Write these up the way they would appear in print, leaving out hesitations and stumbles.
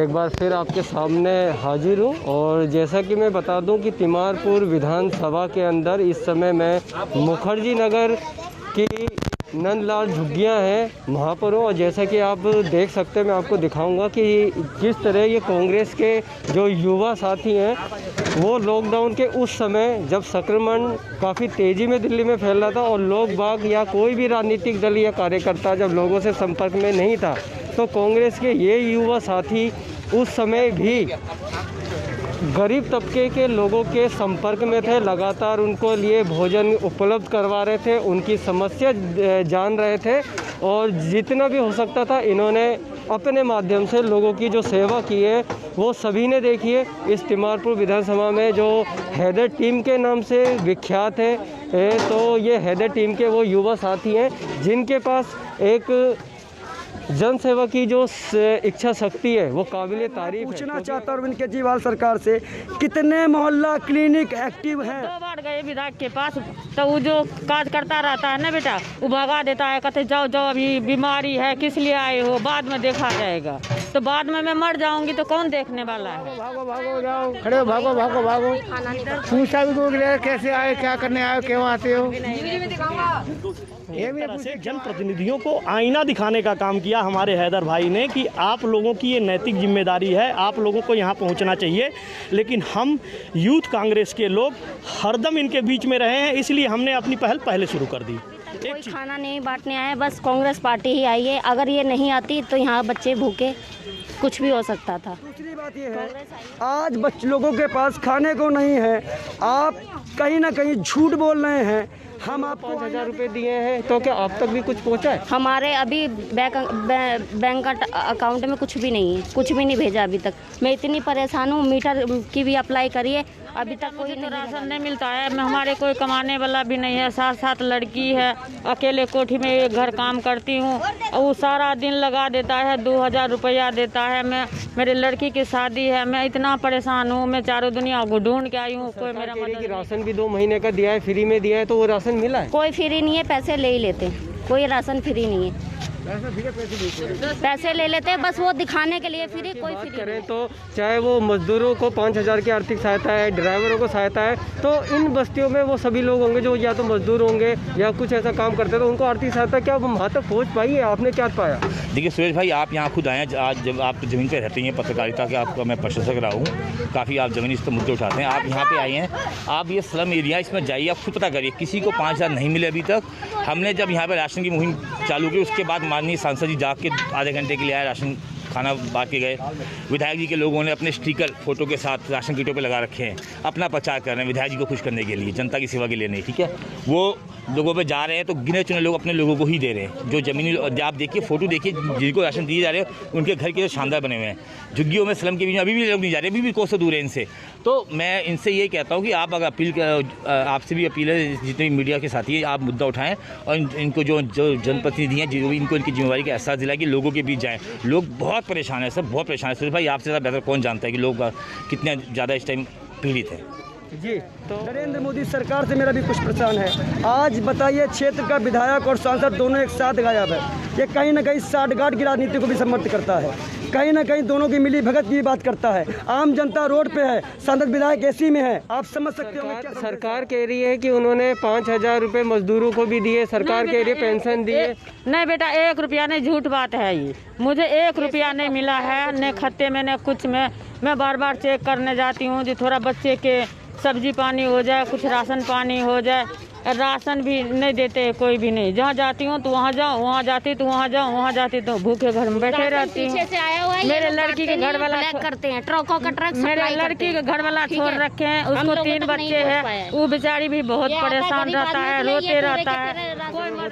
एक बार फिर आपके सामने हाजिर हूँ। और जैसा कि मैं बता दूं कि तिमारपुर विधानसभा के अंदर इस समय मैं मुखर्जी नगर की नंदलाल झुग्गियाँ हैं वहाँ पर हूँ। और जैसा कि आप देख सकते हैं, मैं आपको दिखाऊंगा कि किस तरह ये कांग्रेस के जो युवा साथी हैं वो लॉकडाउन के उस समय जब संक्रमण काफ़ी तेज़ी में दिल्ली में फैल रहा था और लोग बाग या कोई भी राजनीतिक दल या कार्यकर्ता जब लोगों से संपर्क में नहीं था, तो कांग्रेस के ये युवा साथी उस समय भी गरीब तबके के लोगों के संपर्क में थे, लगातार उनको लिए भोजन उपलब्ध करवा रहे थे, उनकी समस्या जान रहे थे और जितना भी हो सकता था इन्होंने अपने माध्यम से लोगों की जो सेवा की है वो सभी ने देखी है। इस तिमारपुर विधानसभा में जो हैदर टीम के नाम से विख्यात है, तो ये हैदर टीम के वो युवा साथी हैं जिनके पास एक जन सेवा की जो इच्छा शक्ति है वो काबिल तारीफ है। पूछना चाहता हूँ अरविंद केजरीवाल सरकार से, कितने मोहल्ला क्लिनिक एक्टिव हैं? 2 बार गए विधायक के पास, तो वो जो काज करता रहता है ना बेटा, वो भगा देता है, कहते जाओ जाओ अभी बीमारी है, किस लिए आए हो, बाद में देखा जाएगा। तो बाद में मैं मर जाऊंगी तो कौन देखने वाला है? भागो भागो जाओ, खड़े हो, भागो भागो भागो। पूछा भी तो कैसे आए, क्या करने आए, क्यों आते हो? एक तरह से जनप्रतिनिधियों को आईना दिखाने का काम किया हमारे हैदर भाई ने कि आप लोगों की ये नैतिक जिम्मेदारी है, आप लोगों को यहाँ पहुँचना चाहिए। लेकिन हम यूथ कांग्रेस के लोग हरदम इनके बीच में रहे हैं, इसलिए हमने अपनी पहल पहले शुरू कर दी। कोई खाना नहीं बांटने आए, बस कांग्रेस पार्टी ही आई है। अगर ये नहीं आती तो यहाँ बच्चे भूखे कुछ भी हो सकता था। दूसरी बात ये है, आज लोगों के पास खाने को नहीं है, आप कहीं ना कहीं झूठ बोल रहे हैं। हम आपको 5,000 रुपये दिए हैं, तो क्या आप तक भी कुछ पहुंचा है? हमारे अभी बैंक अकाउंट में कुछ भी नहीं है, कुछ भी नहीं भेजा अभी तक। मैं इतनी परेशान हूँ, मीटर की भी अप्लाई करिए, अभी तक कोई तो राशन नहीं मिलता है। हमारे कोई कमाने वाला भी नहीं है, 7 लड़की है, अकेले कोठी में एक घर काम करती हूँ, वो सारा दिन लगा देता है, 2,000 रुपया देता है। मैं मेरे लड़की की शादी है, मैं इतना परेशान हूँ, मैं चारों दुनिया को ढूंढ के आई हूँ, कोई मेरा मदद। राशन भी 2 महीने का दिया है, फ्री में दिया है, तो वो राशन मिला है? कोई फ्री नहीं है, पैसे ले ही लेते हैं, कोई राशन फ्री नहीं है, पैसे ले लेते हैं बस वो दिखाने के लिए। फ्री कोई फ्री करें तो चाहे वो मजदूरों को 5,000 की आर्थिक सहायता है, ड्राइवरों को सहायता है, तो इन बस्तियों में वो सभी लोग होंगे जो या तो मजदूर होंगे या कुछ ऐसा काम करते हैं, तो उनको आर्थिक सहायता क्या वहाँ तक पहुँच पाई है? आपने क्या पाया? देखिए सुरेश भाई, आप यहाँ खुद आए हैं, आज जब आप ज़मीन पर रहते हैं, पत्रकारिता के आपका मैं प्रशंसक रहा हूँ, काफ़ी आप ज़मीनी इस मुद्दे उठाते हैं। आप यहाँ पे आए हैं, आप ये स्लम एरिया इसमें जाइए, आप खुद पता करिए, किसी को 5,000 नहीं मिले अभी तक। हमने जब यहाँ पर राशन की मुहिम चालू की, उसके बाद माननीय सांसद जी जाके आधे घंटे के लिए आए, राशन खाना बांट के गए। विधायक जी के लोगों ने अपने स्टिकर फोटो के साथ राशन किटों पे लगा रखे हैं, अपना प्रचार कर रहे हैं विधायक जी को खुश करने के लिए, जनता की सेवा के लिए नहीं। ठीक है, वो लोगों पे जा रहे हैं तो गिने चुने लोग अपने लोगों को ही दे रहे हैं। जो ज़मीनी, आप देखिए फोटो देखिए, जिनको राशन दिए जा रहे हैं उनके घर के शानदार बने हुए हैं। झुग्गियों में स्लम के बीच में अभी भी लोग नहीं जा रहे, अभी भी कोसों दूर है इनसे। तो मैं इनसे ये कहता हूँ कि आप अगर आपसे भी अपील है, जितने भी मीडिया के साथी हैं, आप मुद्दा उठाएं और इनको जो जनप्रतिनिधि हैं, जो भी इनको इनकी जिम्मेवारी का एहसास दिलाएं कि लोगों के बीच जाएँ। लोग बहुत परेशान है, सब बहुत परेशान है। सुरेश भाई, आपसे ज़्यादा बेहतर कौन जानता है कि लोग कितने ज़्यादा इस टाइम पीड़ित हैं। जी, तो नरेंद्र मोदी सरकार से मेरा भी कुछ प्रश्न है। आज बताइए, क्षेत्र का विधायक और सांसद दोनों एक साथ गायब है, ये कहीं ना कहीं साठगांठ की राजनीति को भी समर्थन करता है, कहीं ना कहीं दोनों की मिली भगत की बात करता है। आम जनता रोड पे है, सांसद विधायक एसी में है, आप समझ सकते हो। सरकार कह रही है कि उन्होंने 5,000 रुपये मजदूरों को भी दिए, सरकार कह रही है पेंशन दिए। नहीं बेटा, 1 रुपया नहीं, झूठ बात है ये। मुझे 1 रुपया नहीं मिला है, न खत्ते में न कुछ में। मैं बार बार चेक करने जाती हूँ जो थोड़ा बच्चे के सब्जी पानी हो जाए, कुछ राशन पानी हो जाए। राशन भी नहीं देते, कोई भी नहीं। जहाँ जाती हूँ तो वहाँ जाओ, वहाँ जाती तो वहाँ जाओ, वहाँ जाती तो भूखे घर में बैठे रहती हूँ। मेरे लड़की के घर वाला करते हैं, ट्रकों का ट्रक मेरे लड़की के घर वाला छोड़ रखे हैं, उसको 3 बच्चे हैं, वो बेचारी भी बहुत परेशान रहता है, रोते रहता है।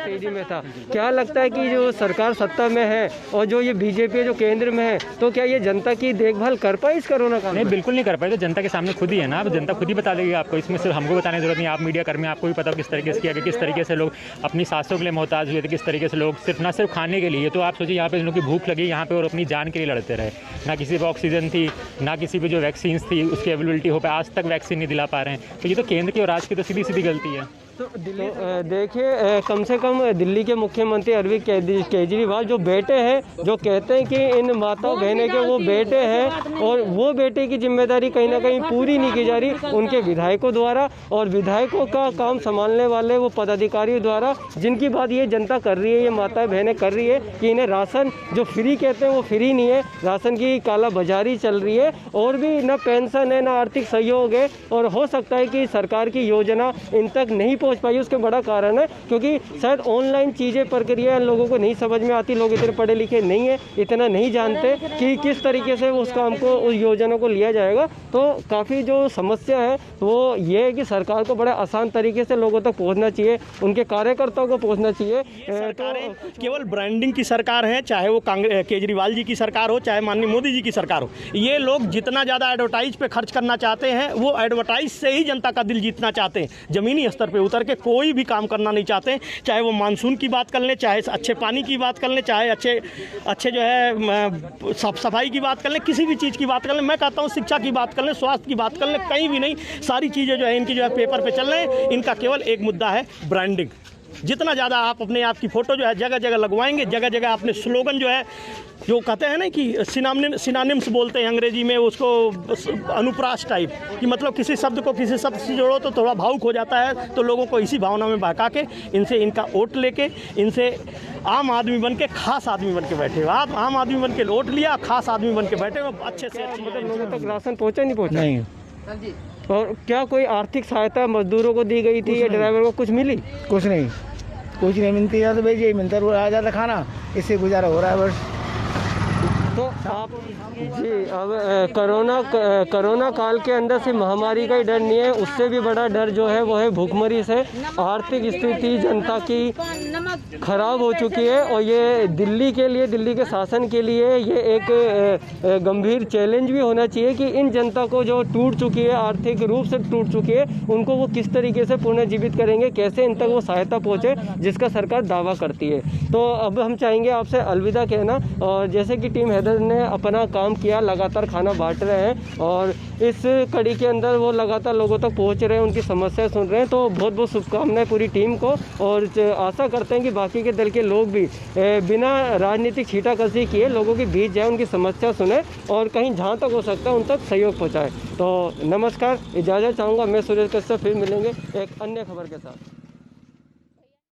तेजी में था। क्या लगता है कि जो सरकार सत्ता में है और जो ये बीजेपी जो केंद्र में है, तो क्या ये जनता की देखभाल कर पाए इस कोरोना काल में? नहीं, बिल्कुल नहीं कर पाए। तो जनता के सामने खुद ही है ना, अब जनता खुद ही बता देगी आपको, इसमें सिर्फ हमको बताने की जरूरत नहीं। आप मीडिया कर्मी, आपको भी पता किस तरीके से किया गया, किस तरीके से लोग अपनी सांसों के लिए मोहताज हुए थे, किस तरीके से लोग सिर्फ सिर्फ खाने के लिए। तो आप सोचिए, यहाँ पे इन लोगों की भूख लगी यहाँ पे और अपनी जान के लिए लड़ते रहे। ना किसी पे ऑक्सीजन थी, ना किसी पे जो वैक्सीन थी उसकी अवेलेबिलिटी हो पाए, आज तक वैक्सीन नहीं दिला पा रहे हैं। तो ये तो केंद्र की और राज्य की तो सीधी सीधी गलती है। देखिए कम से कम दिल्ली के मुख्यमंत्री अरविंद केजरीवाल जो बेटे हैं, जो कहते हैं कि इन माता बहनों के वो बेटे हैं और वो बेटे की जिम्मेदारी कहीं ना कहीं पूरी नहीं की जा रही उनके विधायकों द्वारा और विधायकों का काम संभालने वाले वो पदाधिकारियों द्वारा, जिनकी बात ये जनता कर रही है, ये माता बहनें कर रही है कि इन्हें राशन जो फ्री कहते हैं वो फ्री नहीं है, राशन की काला बाजारी चल रही है और भी ना पेंशन है ना आर्थिक सहयोग है। और हो सकता है कि सरकार की योजना इन तक नहीं पहुंच पाई, उसके बड़ा कारण है क्योंकि शायद ऑनलाइन चीज़ें प्रक्रिया लोगों को नहीं समझ में आती, लोग इतने पढ़े लिखे नहीं है, इतना नहीं जानते कि किस तरीके से उस काम को उस योजना को लिया जाएगा। तो काफ़ी जो समस्या है वो ये है कि सरकार को बड़े आसान तरीके से लोगों तक पहुँचना चाहिए, उनके कार्यकर्ताओं को पहुँचना चाहिए। सरकारें केवल ब्रांडिंग की सरकार है, चाहे वो केजरीवाल जी की सरकार हो चाहे माननीय मोदी जी की सरकार हो। ये लोग जितना ज़्यादा एडवर्टाइज पे खर्च करना चाहते हैं वो एडवर्टाइज से ही जनता का दिल जीतना चाहते हैं, ज़मीनी स्तर पे उतर के कोई भी काम करना नहीं चाहते। चाहे वो मानसून की बात कर लें, चाहे अच्छे पानी की बात कर लें, चाहे अच्छे जो है साफ सफाई की बात कर लें, किसी भी चीज़ की बात कर लें, मैं कहता हूँ शिक्षा की बात कर लें, स्वास्थ्य की बात कर लें, कहीं भी नहीं। सारी चीज़ें जो है इनकी जो है पेपर पे चल रहे हैं, इनका केवल एक मुद्दा है ब्रांडिंग। जितना ज़्यादा आप अपने आप की फ़ोटो जो है जगह जगह लगवाएंगे, जगह जगह अपने स्लोगन जो है जो कहते हैं ना कि सिनोनिम्स बोलते हैं अंग्रेजी में उसको, अनुप्रास टाइप कि मतलब किसी शब्द को किसी शब्द से जोड़ो तो थोड़ा भावुक हो जाता है, तो लोगों को इसी भावना में बहका के इनसे इनका वोट लेके इनसे आम आदमी बन के खास आदमी बन के बैठे हो। आप आम आदमी बन के वोट लिया, खास आदमी बन के बैठे हो, अच्छे से अच्छे मतलब लोगों तक राशन पहुँचा नहीं पहुँचा? नहीं। और क्या कोई आर्थिक सहायता मजदूरों को दी गई थी या ड्राइवर को कुछ मिली? कुछ नहीं मिलती है, तो भाई यही मिलता है, आ जाता खाना, इससे गुजारा हो रहा है बस। तो आप जी अब कोरोना काल के अंदर से महामारी का ही डर नहीं है, उससे भी बड़ा डर जो है वो है भूखमरी से। आर्थिक स्थिति जनता की खराब हो चुकी है और ये दिल्ली के लिए, दिल्ली के शासन के लिए ये एक गंभीर चैलेंज भी होना चाहिए कि इन जनता को जो टूट चुकी है, आर्थिक रूप से टूट चुकी है, उनको वो किस तरीके से पुनर्जीवित करेंगे, कैसे इन तक वो सहायता पहुँचे जिसका सरकार दावा करती है। तो अब हम चाहेंगे आपसे अलविदा कहना, और जैसे कि टीम हैदर ने अपना काम किया, लगातार खाना बांट रहे हैं और इस कड़ी के अंदर वो लगातार लोगों तक पहुंच रहे हैं, उनकी समस्या सुन रहे हैं। तो बहुत बहुत शुभकामनाएं पूरी टीम को और आशा करते हैं कि बाकी के दल के लोग भी बिना राजनीतिक छींटाकशी किए लोगों के बीच जाए, उनकी समस्या सुने और कहीं जहाँ तक हो सकता है उन तक सहयोग पहुँचाए। तो नमस्कार, इजाज़त चाहूँगा। मैं सुरेश कश्यप, फिर मिलेंगे एक अन्य खबर के साथ।